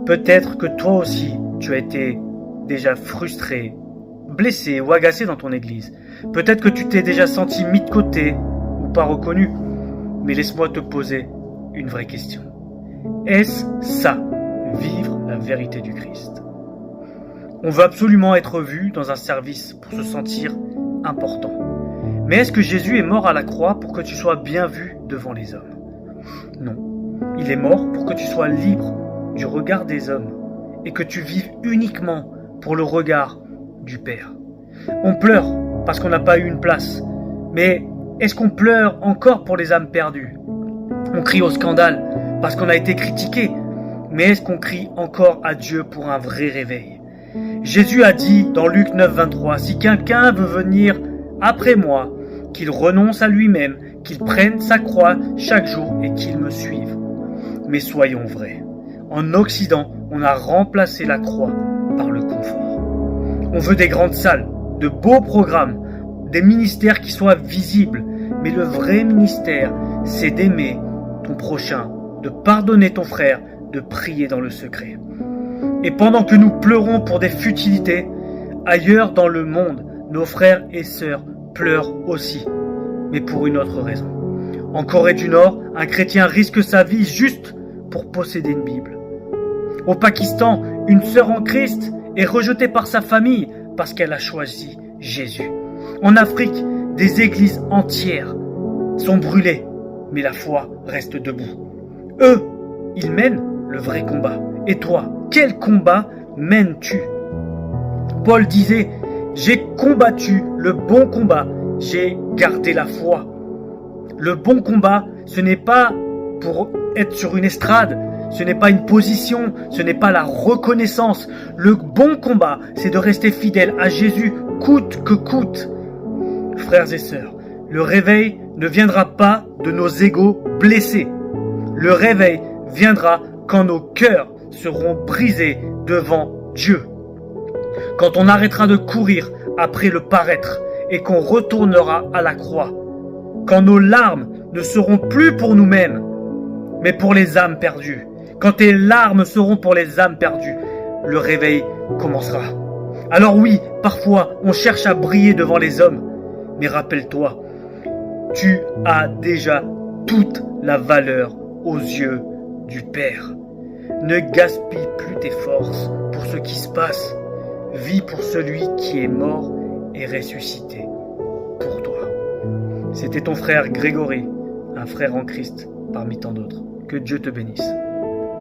Peut-être que toi aussi, tu as été déjà frustré, blessé ou agacé dans ton église. Peut-être que tu t'es déjà senti mis de côté ou pas reconnu. Mais laisse-moi te poser une vraie question. Est-ce ça, vivre la vérité du Christ? On veut absolument être vu dans un service pour se sentir important. Mais est-ce que Jésus est mort à la croix pour que tu sois bien vu devant les hommes? Non. Il est mort pour que tu sois libre du regard des hommes et que tu vives uniquement pour le regard du Père. On pleure parce qu'on n'a pas eu une place. Mais est-ce qu'on pleure encore pour les âmes perdues? On crie au scandale parce qu'on a été critiqué. Mais est-ce qu'on crie encore à Dieu pour un vrai réveil? Jésus a dit dans Luc 9, 23, « Si quelqu'un veut venir après moi, qu'il renonce à lui-même, qu'il prenne sa croix chaque jour et qu'il me suive. » Mais soyons vrais. En Occident, on a remplacé la croix par le confort. On veut des grandes salles, de beaux programmes, des ministères qui soient visibles. Mais le vrai ministère, c'est d'aimer ton prochain, de pardonner ton frère, de prier dans le secret. Et pendant que nous pleurons pour des futilités, ailleurs dans le monde, nos frères et sœurs pleurent aussi, mais pour une autre raison. En Corée du Nord, un chrétien risque sa vie juste pour posséder une Bible. Au Pakistan, une sœur en Christ est rejetée par sa famille parce qu'elle a choisi Jésus. En Afrique, des églises entières sont brûlées, mais la foi reste debout. Eux, ils mènent le vrai combat. Et toi, quel combat mènes-tu? Paul disait, « J'ai combattu le bon combat, j'ai gardé la foi. » Le bon combat, ce n'est pas pour être sur une estrade, ce n'est pas une position, ce n'est pas la reconnaissance. Le bon combat, c'est de rester fidèle à Jésus, coûte que coûte. Frères et sœurs, le réveil ne viendra pas de nos égos blessés. Le réveil viendra quand nos cœurs seront brisés devant Dieu. Quand on arrêtera de courir après le paraître et qu'on retournera à la croix. Quand nos larmes ne seront plus pour nous-mêmes, mais pour les âmes perdues. Quand tes larmes seront pour les âmes perdues, le réveil commencera. Alors oui, parfois on cherche à briller devant les hommes, mais rappelle-toi, tu as déjà toute la valeur aux yeux du Père. Ne gaspille plus tes forces pour ce qui se passe. Vis pour celui qui est mort et ressuscité pour toi. C'était ton frère Grégory, un frère en Christ parmi tant d'autres. Que Dieu te bénisse.